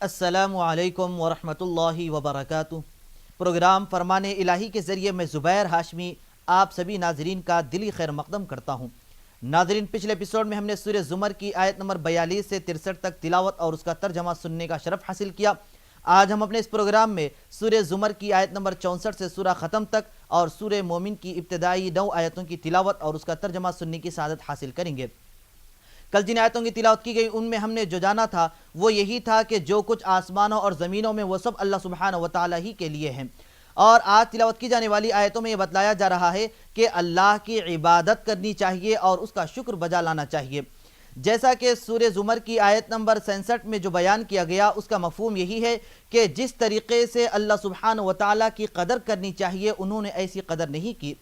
अस्सलामु अलैकुम वरहमतुल्लाहि वबरकातुह। प्रोग्राम फरमाने इलाही के ज़रिए मैं ज़ुबैर हाशमी आप सभी नाजरीन का दिली खैर मकदम करता हूँ। नाजरीन, पिछले एपिसोड में हमने सूरह ज़ुमर की आयत नंबर 42 से 63 तक तिलावत और उसका तर्जमा सुनने का शरफ हासिल किया। आज हम अपने इस प्रोग्राम में सूरह ज़ुमर की आयत नंबर 64 से सूरह ख़त्म तक और सूरह मोमिन की इब्तदाई 9 आयतों की तिलावत और उसका तर्जमा सुनने की सआदत हासिल करेंगे। कल जिन आयतों की तिलावत की गई उनमें हमने जो जाना था वो यही था कि जो कुछ आसमानों और ज़मीनों में वो सब अल्लाह सुब्हानहू व तआला ही के लिए हैं। और आज तिलावत की जाने वाली आयतों में ये बतलाया जा रहा है कि अल्लाह की इबादत करनी चाहिए और उसका शुक्र बजा लाना चाहिए। जैसा कि सूरह ज़ुमर की आयत नंबर 67 में जो बयान किया गया उसका मफहूम यही है कि जिस तरीके से अल्लाह सुब्हानहू व तआला की कदर करनी चाहिए उन्होंने ऐसी कदर नहीं की।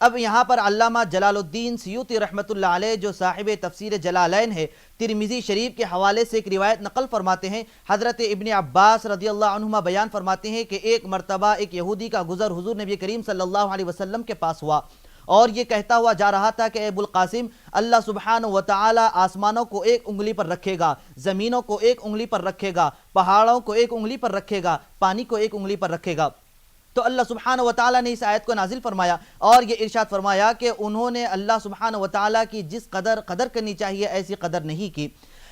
अब यहाँ पर अल्लामा जलालुद्दीन सियूती रहमतुल्लाह अलैह जो साहिब तफसीर जलालैन है, तिरमिज़ी शरीफ के हवाले से एक रिवायत नकल फरमाते हैं। हज़रत इब्न अब्बास रज़ियल्लाहु अन्हुमा बयान फरमाते हैं कि एक मरतबा एक यहूदी का गुज़र हुज़ूर नबी करीम सल्लल्लाहु अलैहि वसल्लम के पास हुआ और ये कहता हुआ जा रहा था कि अबुल कासिम, अल्लाह सुब्हानहू व तआला आसमानों को एक उंगली पर रखेगा, ज़मीनों को एक उंगली पर रखेगा, पहाड़ों को एक उंगली पर रखेगा, पानी को एक उंगली पर रखेगा। तो अल्लाह सुब्हानहू व तआला ने इस आयत को नाजिल फरमाया और ये इरशाद फरमाया कि उन्होंने अल्लाह सुब्हानहू व तआला की जिस कदर करनी चाहिए ऐसी कदर नहीं की।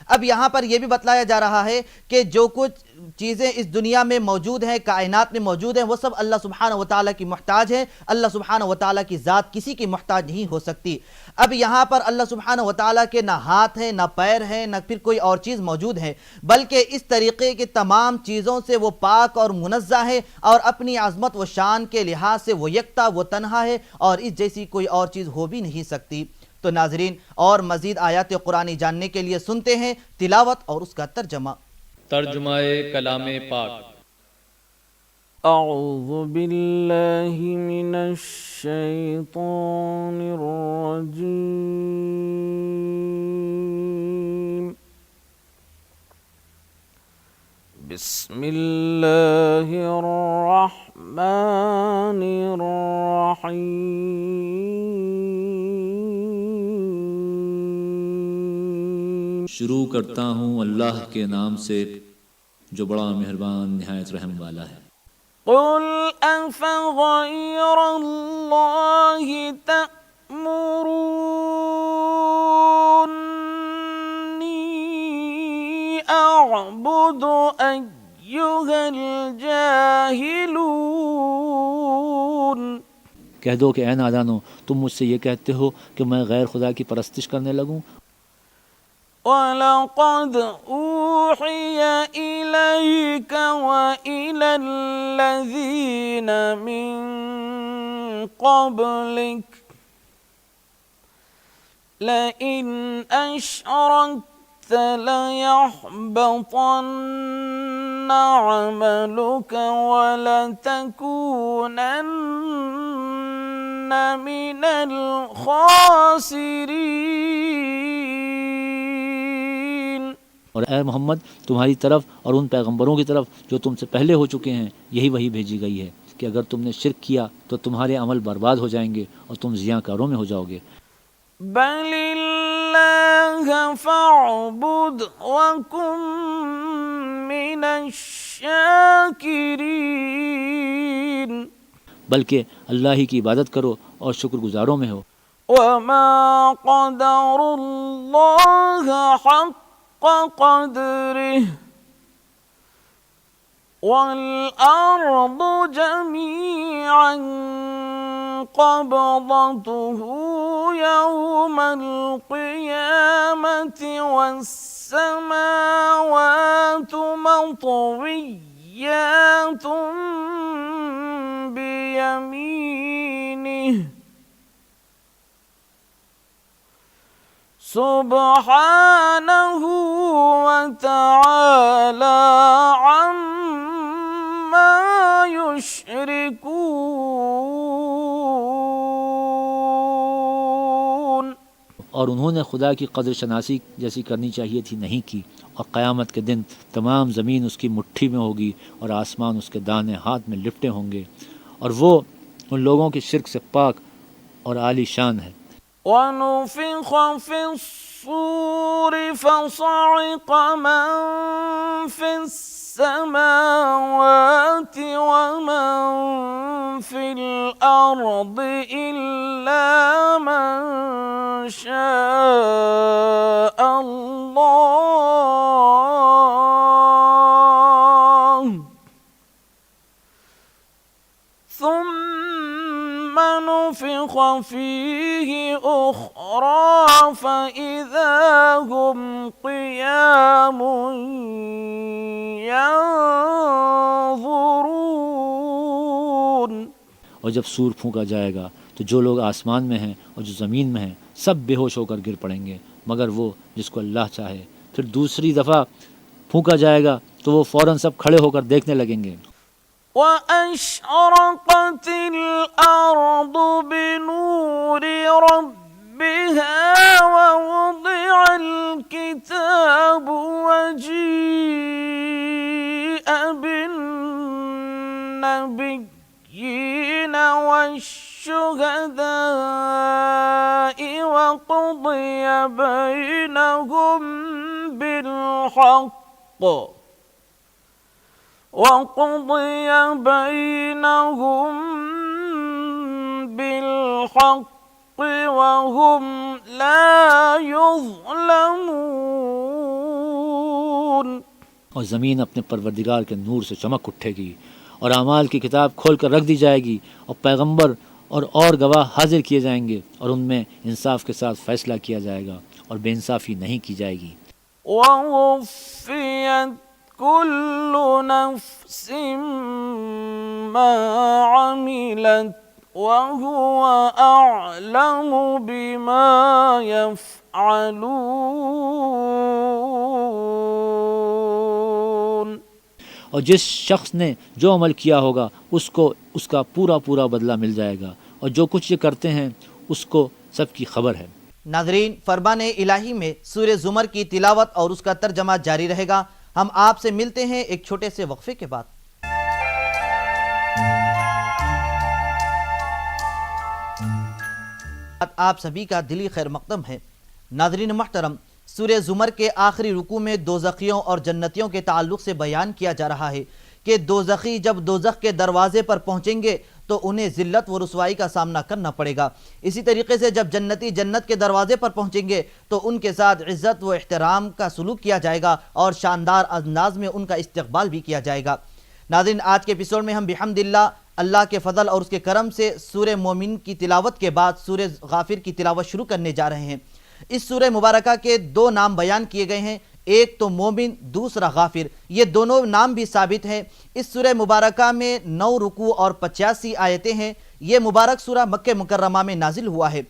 अब यहाँ पर यह भी बतलाया जा रहा है कि जो कुछ चीज़ें इस दुनिया में मौजूद हैं, कायनात में मौजूद हैं, वो सब अल्लाह सुब्हानहू व तआला की मोहताज है। अल्लाह सुब्हानहू व तआला की ज़ात किसी की मोहताज नहीं हो सकती। अब यहाँ पर अल्लाह सुब्हानहू व तआला के ना हाथ हैं, ना पैर हैं, ना फिर कोई और चीज़ मौजूद है, बल्कि इस तरीके की तमाम चीज़ों से वो पाक और मुनज़्ज़ा है और अपनी आज़मत व शान के लिहाज से वो यकता, वो तन्हा है और इस जैसी कोई और चीज़ हो भी नहीं सकती। तो नाजरीन, और मज़ीद आयात कुरानी जानने के लिए सुनते हैं तिलावत और उसका तर्जमा। तर्जुमाए कलामे पाक। अऊज़ु बिल्लाहि मिनश शैतानिर रजीम। बिस्मिल्लाहिर रहमानिर रहीम। शुरू करता हूँ अल्लाह के नाम से जो बड़ा मेहरबान निहायत रहम वाला है। क़ुल अफ़ग़ैरल्लाहि तअमुरूनी अअबुदु अय्युहल जाहिलून। कह दो कि ऐ नादानो, तुम मुझसे ये कहते हो कि मैं गैर खुदा की परस्तिश करने लगूं। वलक़द ऊहिय इलैक व इलल्लज़ीन मिन क़ब्लिक लइन अशरकत लयहबतन्न अमलुक वलतकूनन्न मिनल खासिरीन। और ए मोहम्मद, तुम्हारी तरफ और उन पैगंबरों की तरफ जो तुमसे पहले हो चुके हैं यही वही भेजी गई है कि अगर तुमने शिर्क किया तो तुम्हारे अमल बर्बाद हो जाएंगे और तुम ज़ियाकारों में हो जाओगे। बलिल्लाह फअबुद वकुम मिनश शाकिरीन। बल्कि अल्लाह ही की इबादत करो और शुक्रगुजारों में हो। वमा क़दरुल्लाह हक़्क़ क़द्रिह वल अर्दु जमीअन क़ब्दतुहु यौमल क़ियामति वस्समावातु मत्विय्यातुन बियमीनिह सुब्हानहु व तआला अम्मा युश्रिकून। और उन्होंने खुदा की कदर शनासी जैसी करनी चाहिए थी नहीं की, और क़यामत के दिन तमाम ज़मीन उसकी मुट्ठी में होगी और आसमान उसके दाने हाथ में लिपटे होंगे, और वो उन लोगों के शिर्क से पाक और आली शान है। वनुफ़िख़ फ़िस्सूर फ़सअक़ मन फ़िस्समावाति السماوات ومن في الأرض إلا من شاء الله ثم نفخ فيه أخرى فإذا هم قيام ينظرون। और जब सूर फूंका जाएगा तो जो लोग आसमान में हैं और जो ज़मीन में हैं सब बेहोश होकर गिर पड़ेंगे मगर वो जिसको अल्लाह चाहे। फिर दूसरी दफ़ा फूंका जाएगा तो वो फ़ौरन सब खड़े होकर देखने लगेंगे। وأشرقت الأرض بنور ربها ووضع الكتاب وجيء بالنبيين والشهداء وقضي بينهم بالحق وهم لا يظلمون। और ज़मीन अपने परवरदिगार के नूर से चमक उठेगी और आमाल की किताब खोल कर रख दी जाएगी और पैगंबर और गवाह हाजिर किए जाएंगे और उनमें इंसाफ के साथ फैसला किया जाएगा और बेइंसाफ़ी नहीं की जाएगी। ववुफ़्फ़ियत कुल्लु नफ्सिम मा अमिलत वहुव अअलमु बिमा यफ़अलून। और जिस शख्स ने जो अमल किया होगा उसको उसका पूरा पूरा बदला मिल जाएगा और जो कुछ ये करते हैं उसको सबकी खबर है। नाज़रीन, फरमान इलाही में सूरह ज़ुमर की तिलावत और उसका तर्जमा जारी रहेगा। हम आपसे मिलते हैं एक छोटे से वक्फे के बाद। आप सभी का दिली खैर मकदम है। नाज़रीन मोहतरम, सूरह ज़ुमर के आखिरी रुकू में दोज़खियों और जन्नतियों के ताल्लुक़ से बयान किया जा रहा है कि दोज़खी जब दोज़ख के दरवाजे पर पहुँचेंगे तो उन्हें ज़िल्लत व रुसवाई का सामना करना पड़ेगा। इसी तरीके से जब जन्नती जन्नत के दरवाजे पर पहुँचेंगे तो उनके साथ इज़्ज़त व एहतराम का सलूक किया जाएगा और शानदार अंदाज में उनका इस्तकबाल भी किया जाएगा। नाज़रीन, आज के एपिसोड में हम बिहम्दिल्लाह अल्लाह के फ़ज़ल और उसके करम से सूरह मोमिन की तिलावत के बाद सूरह गाफिर की तिलावत शुरू करने जा रहे हैं। इस सूरह मुबारका के दो नाम बयान किए गए हैं, एक तो मोमिन, दूसरा गाफिर। ये दोनों नाम भी साबित हैं। इस सूरह मुबारका में 9 रुकू और 85 आयतें हैं। ये मुबारक सूरह मक्के मुकर्रमा में नाजिल हुआ है।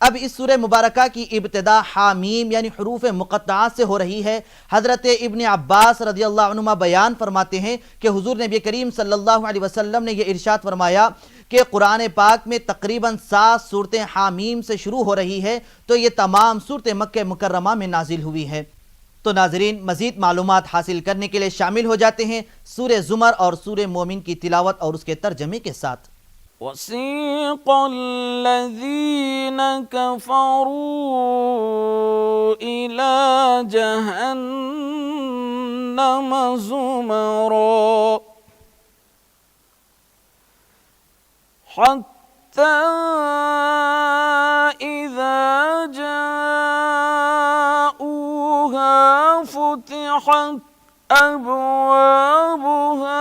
अब इस सूरह मुबारका की इब्तिदा हामीम यानी हुरूफ मुक़त्तआत से हो रही है। हज़रत इब्न अब्बास रज़ियल्लाहु अन्हुमा बयान फरमाते हैं कि हुज़ूर नबी करीम सल्लल्लाहु अलैहि वसल्लम ने यह इरशाद फरमाया कि कुरान पाक में तकरीबन 7 सूरतें हामीम से शुरू हो रही है, तो ये तमाम सूरतें मक्के मुकर्रमा में नाजिल हुई है। तो नाज़रीन, मज़ीद मालूमात हासिल करने के लिए शामिल हो जाते हैं सूरह ज़ुमर और सूरह मोमिन की तिलावत और उसके तर्जमे के साथ। वसीक़ अल्लज़ीन कफ़रू इला जहन्नम ज़ुमरा हत्ता इज़ा जाऊहा फुतिहत अब्वाबुहा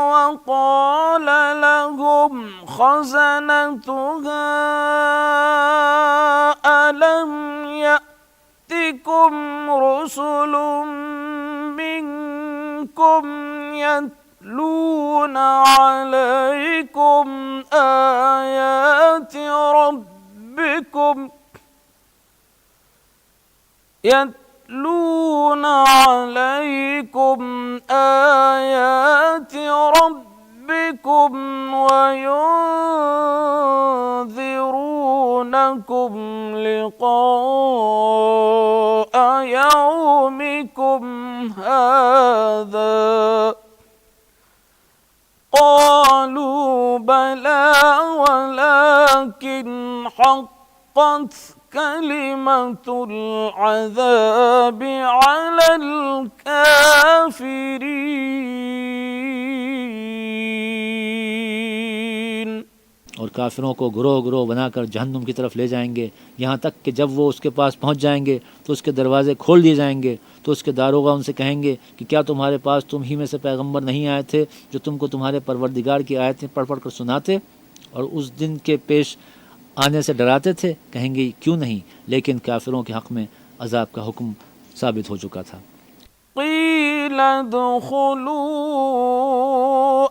वक़ाल लहुम खज़नतुहा अलम यअतिकुम रुसुलुम मिनकुम यत्लूना अलैकुम आयाति रब्बिकुम يتلون عليكم آيات ربكم وينذرونكم لقاء يومكم هذا قالوا بلى ولكن حقت كلمة العذاب على الكافرين और काफिरों को ग्रोह ग्रोह बनाकर जहन्नुम की तरफ ले जाएंगे, यहाँ तक कि जब वो उसके पास पहुँच जाएंगे तो उसके दरवाज़े खोल दिए जाएंगे। तो उसके दारोगा उनसे कहेंगे कि क्या तुम्हारे पास तुम ही में से पैगंबर नहीं आए थे जो तुमको तुम्हारे परवरदिगार की आयतें पढ़ पढ़ कर सुनाते और उस दिन के पेश आने से डराते थे? कहेंगे क्यों नहीं, लेकिन काफिरों के हक़ में अजाब का हुक्म साबित हो चुका था। क़ील दुख़ुलू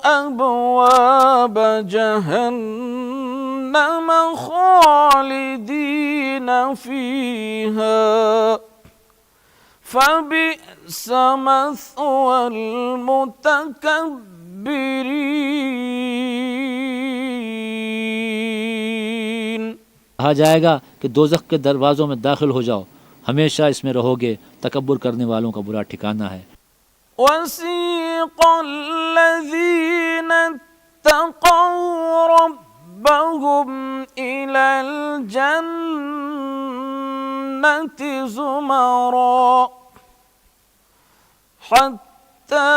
अब्वाब जहन्नम ख़ालिदीन फ़ीहा फ़बिअस मथवल मुतकब्बिरीन। कहा जाएगा कि दोज़ख के दरवाज़ों में दाखिल हो जाओ, हमेशा इसमें रहोगे, तकब्बुर करने वालों का बुरा ठिकाना है। वसीक़ल्लज़ीन इत्तक़ौ रब्बहुम इलल जन्नति ज़ुमरा हत्ता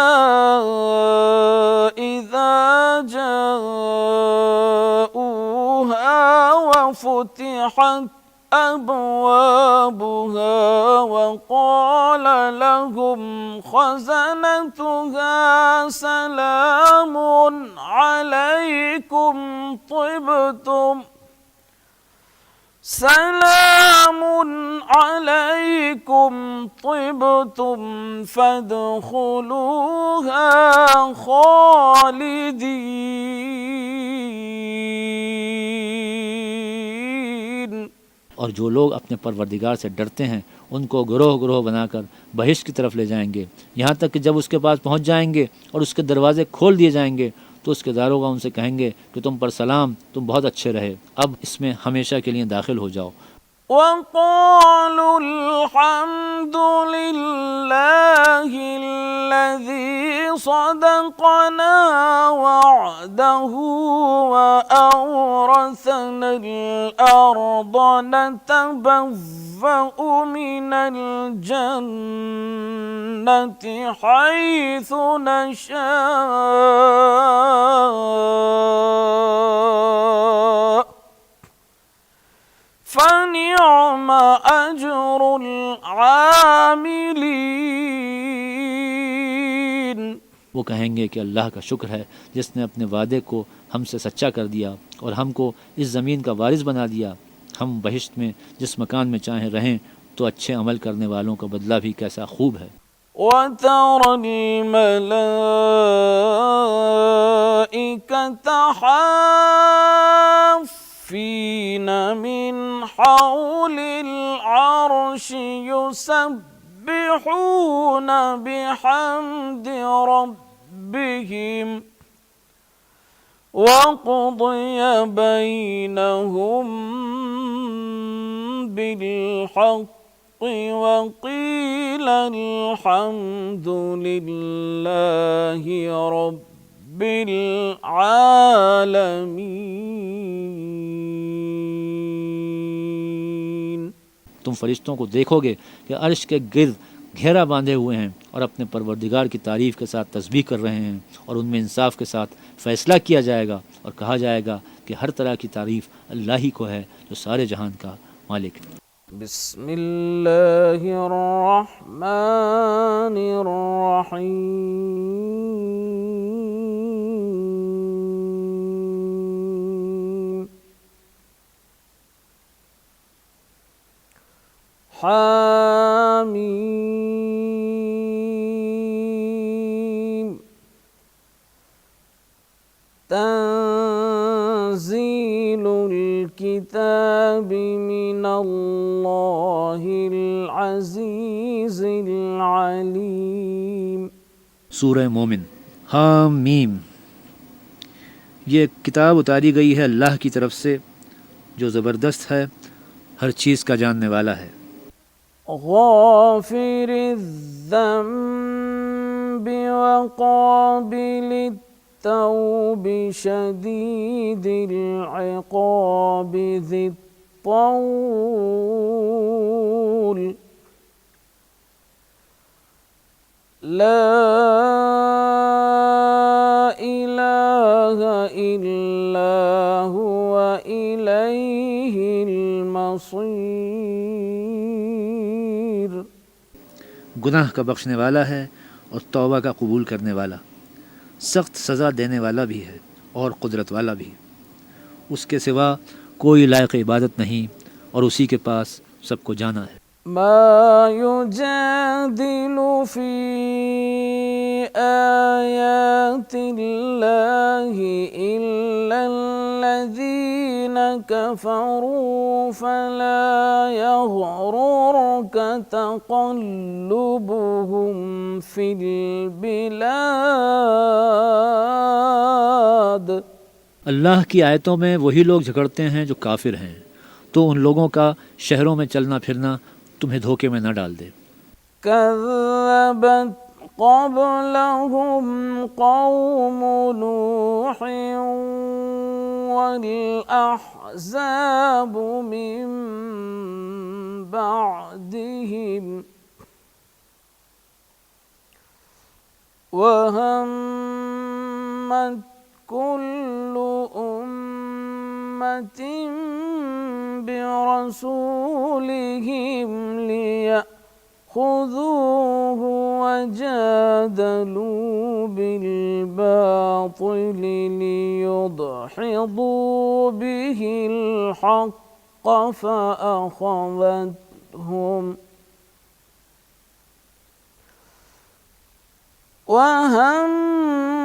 इज़ा जाऊहा वफ़ुतिहत अब्वाबुहा वक़ाल लहुम ख़ज़नतुहा सलामुन अलैकुम तिब्तुम फ़दख़ुलूहा ख़ालिदीन। और जो लोग अपने परवरदिगार से डरते हैं उनको ग्रोह ग्रोह बनाकर बहिश्त की तरफ ले जाएंगे, यहाँ तक कि जब उसके पास पहुँच जाएंगे और उसके दरवाज़े खोल दिए जाएंगे तो उसके दारोगा उनसे कहेंगे कि तुम पर सलाम, तुम बहुत अच्छे रहे, अब इसमें हमेशा के लिए दाखिल हो जाओ। वक़ालू अल्हम्दुलिल्लाहिल्लज़ी सदक़ना वअदहू व औरसनल अर्द नतबव्वअु मिनल जन्नति हैसु नशा फ़निअम अज्रुल आमिलीन। वो कहेंगे कि अल्लाह का शुक्र है जिसने अपने वादे को हमसे सच्चा कर दिया और हमको इस ज़मीन का वारिस बना दिया। हम बहिश्त में जिस मकान में चाहें रहें, तो अच्छे अमल करने वालों का बदला भी कैसा खूब है। वतरल मलाइकता हाफ़्फ़ीन मिन हौलिल अर्शि युसब्बिहून बिहम्दि रब्बिहिम वक़ुदिय बैनहुम बिलहक़्क़ि वक़ील अल्हम्दुलिल्लाहि रब्बिल आलमीन। तुम फरिश्तों को देखोगे कि अर्श के गिर्द घेरा बांधे हुए हैं और अपने परवरदिगार की तारीफ़ के साथ तस्बीह कर रहे हैं, और उनमें इंसाफ के साथ फ़ैसला किया जाएगा और कहा जाएगा कि हर तरह की तारीफ़ अल्लाह ही को है जो सारे जहान का मालिक है। बिस्मिल्लाहिर्रहमानिर्रहीम। हामीम तंज़ीलुल किताबि मिनल्लाहिल अज़ीज़िल अलीम। सूरह मोमिन। हामीम, ये किताब उतारी गई है अल्लाह की तरफ से जो ज़बरदस्त है, हर चीज़ का जानने वाला है। गाफ़िरिज़्ज़ंबि वक़ाबिलित तौबि शदीदिल इक़ाबि ज़ित्तौल ला इलाहा इल्ला हुव وإليه المصير. गुनाह का बख्शने वाला है और तौबा का कबूल करने वाला, सख्त सज़ा देने वाला भी है और कुदरत वाला भी। उसके सिवा कोई लायक इबादत नहीं और उसी के पास सबको जाना है। ما يجادل في آيات الله إلا الذين كفروا فلا يغررك تقلبهم في البلاد. अल्लाह की आयतों में वही लोग झगड़ते हैं जो काफिर हैं, तो उन लोगों का शहरों में चलना फिरना तुम्हें धोखे में न डाल दे। كذبت قبلهم قوم نوح والأحزاب من بعدهم وهمت كل أمة برسولهم ليأخذوه وجادلوا بالباطل ليدحضوا به الحق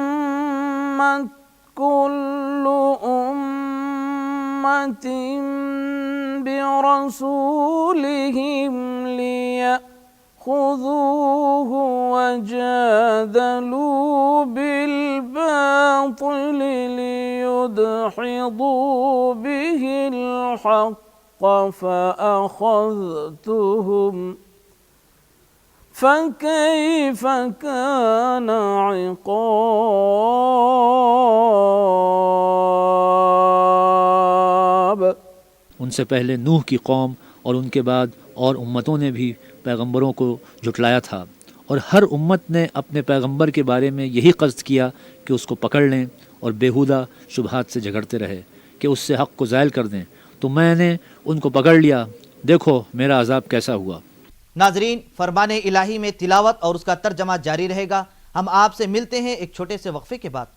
وهمت كل أمة برسولهم ليأخذوه وجادلوا بالباطل ليدحضوا به الحق فأخذتهم فكيف كان عقاب. उनसे पहले नूह की कौम और उनके बाद और उम्मतों ने भी पैगंबरों को झुटलाया था, और हर उम्मत ने अपने पैगंबर के बारे में यही कस्द किया कि उसको पकड़ लें और बेहुदा शुबहात से झगड़ते रहे कि उससे हक़ को ज़ायल कर दें। तो मैंने उनको पकड़ लिया, देखो मेरा अज़ाब कैसा हुआ। नाजरीन, फरमाने इलाही में तिलावत और उसका तर्जमा जारी रहेगा। हम आपसे मिलते हैं एक छोटे से वक्फे के बाद।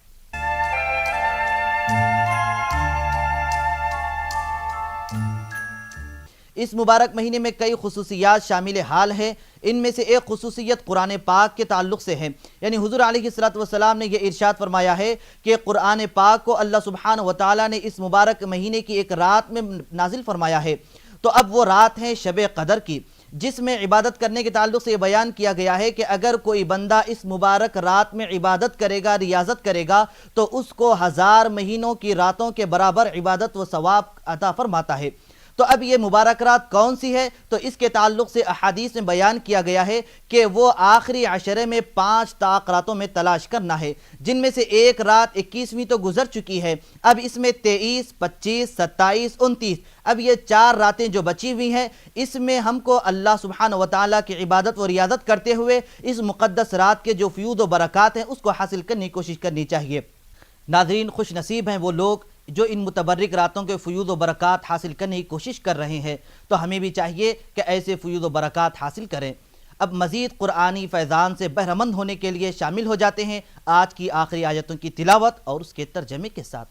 इस मुबारक महीने में कई खुसूसियात शामिल हाल है। इनमें से एक खुसूसियत कुरान पाक के ताल्लुक से है, यानी हुज़ूर अलैहिस्सलातु वस्सलाम ने यह इरशाद फरमाया है कि कुरान पाक को अल्लाह सुब्हानहु व तआला ने इस मुबारक महीने की एक रात में नाजिल फरमाया है। तो अब वो रात है शब कदर की, जिसमें इबादत करने के ताल्लुक से ये बयान किया गया है कि अगर कोई बंदा इस मुबारक रात में इबादत करेगा, रियाजत करेगा, तो उसको 1000 महीनों की रातों के बराबर इबादत व सवाब अता फरमाता है। तो अब ये मुबारक रात कौन सी है? तो इसके ताल्लुक से अहादीस में बयान किया गया है कि वो आखिरी अशरे में 5 ताक रातों में तलाश करना है, जिनमें से एक रात 21वीं तो गुजर चुकी है। अब इसमें 23, 25, 27, 29, अब ये 4 रातें जो बची हुई हैं, इसमें हमको अल्लाह सुब्हानहु व तआला की इबादत व रियादत करते हुए इस मुक़द्दस रात के जो फ़यूद व बरक़ात हैं उसको हासिल करने की कोशिश करनी चाहिए। नाज़रीन, खुश नसीब हैं वो लोग जो इन मुतबर्रिक रातों के फ़यूद व बरक़ात हासिल करने की कोशिश कर रहे हैं। तो हमें भी चाहिए कि ऐसे फ़यूद व बरक़ात हासिल करें। अब मज़ीद क़ुरआनी फ़ैज़ान से बहरमंद होने के लिए शामिल हो जाते हैं आज की आखिरी आयतों की तिलावत और उसके तर्जमे के साथ।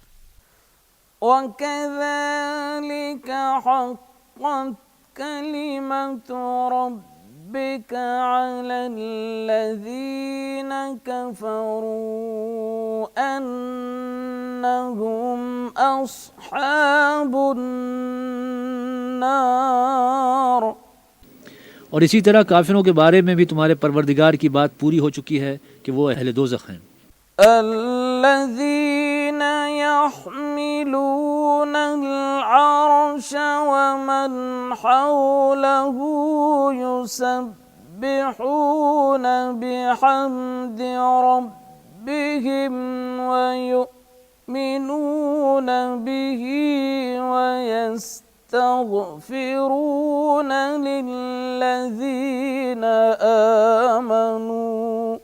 وَكَذَلِكَ حَقَّتْ كَلِمَةُ رَبِّكَ عَلَى الَّذِينَ كَفَرُوا أَنَّهُمْ أَصْحَابُ النَّارِ. और इसी तरह काफिरों के बारे में भी तुम्हारे परवरदिगार की बात पूरी हो चुकी है कि वो अहले दोज़ख हैं। الذين يحملون العرش ومن حوله يسبحون بحمد ربهم ويؤمنون به ويستغفرون للذين آمنوا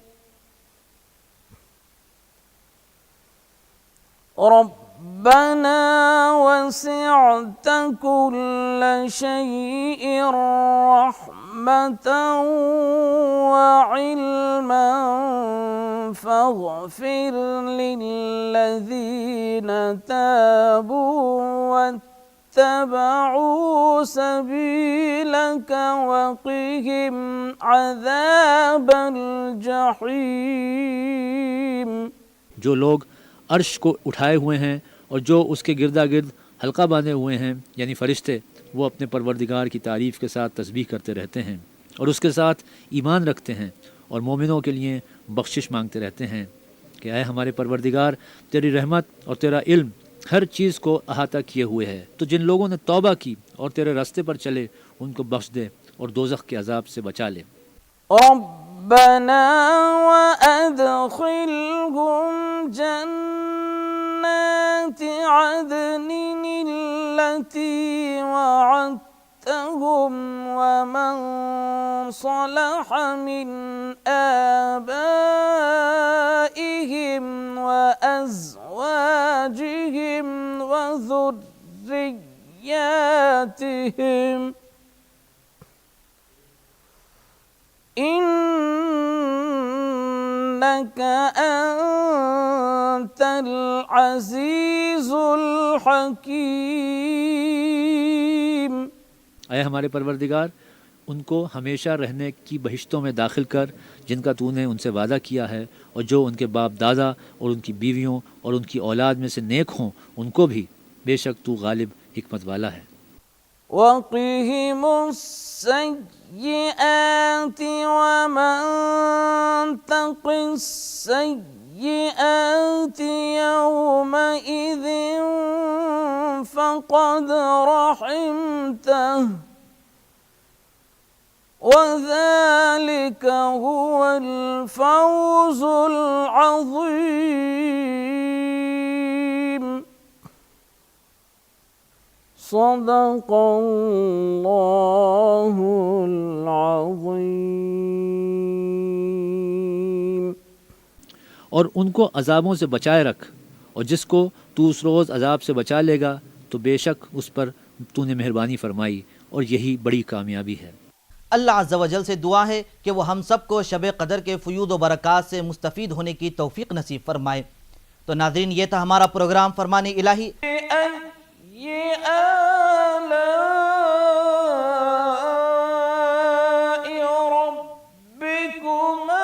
ربنا وسعت كل شيء رحمة وعلما فاغفر للذين تابوا واتبعوا سبيلك وقهم عذاب الجحيم। जो लोग अर्श को उठाए हुए हैं और जो उसके गिरदा गिर्द हल्का बांधे हुए हैं यानी फ़रिश्ते, वो अपने परवरदिगार की तारीफ़ के साथ तस्बीह करते रहते हैं और उसके साथ ईमान रखते हैं और मोमिनों के लिए बख्शिश मांगते रहते हैं कि ऐ हमारे परवरदिगार, तेरी रहमत और तेरा इल्म हर चीज़ को अहाता किए हुए है। तो जिन लोगों ने तौबा की और तेरे रास्ते पर चले उनको बख्श दे और दोज़ख के अजाब से बचा ले। रब्बना वअदखिलहुम जन्नाति अदनिन अल्लती वअदतहुम वमन सलह मिन आबाइहिम वअज़वाजिहिम वज़ुर्रिय्यातिहिम इन्नक अंतल अज़ीज़ुल हकीम। ऐ हमारे परवरदिगार, उनको हमेशा रहने की बहिश्तों में दाखिल कर जिनका तूने उनसे वादा किया है, और जो उनके बाप दादा और उनकी बीवियों और उनकी औलाद में से नेक हों उनको भी, बेशक तू गालिब हिकमत वाला है। वक़िहिमुस्सय्यिआति वमन तक़िस्सय्यिआति यौमइज़िन फ़क़द रहिमतहु वज़ालिक हुवल फ़ौज़ुल अज़ीम। सदक़ल्लाहुल अज़ीम। और उनको अजाबों से बचाए रख, और जिसको तू उस रोज़ अजाब से बचा लेगा तो बेशक उस पर तूने मेहरबानी फरमाई, और यही बड़ी कामयाबी है। अल्लाह अज़्ज़ा वजल से दुआ है कि वो हम सब को शब क़दर के फ़यूद व बरक़ात से मुस्तफ़ीद होने की तौफ़ीक़ नसीब फ़रमाए। तो नाज़रीन, ये था हमारा प्रोग्राम फ़रमाने इलाही। रब्बिकुमा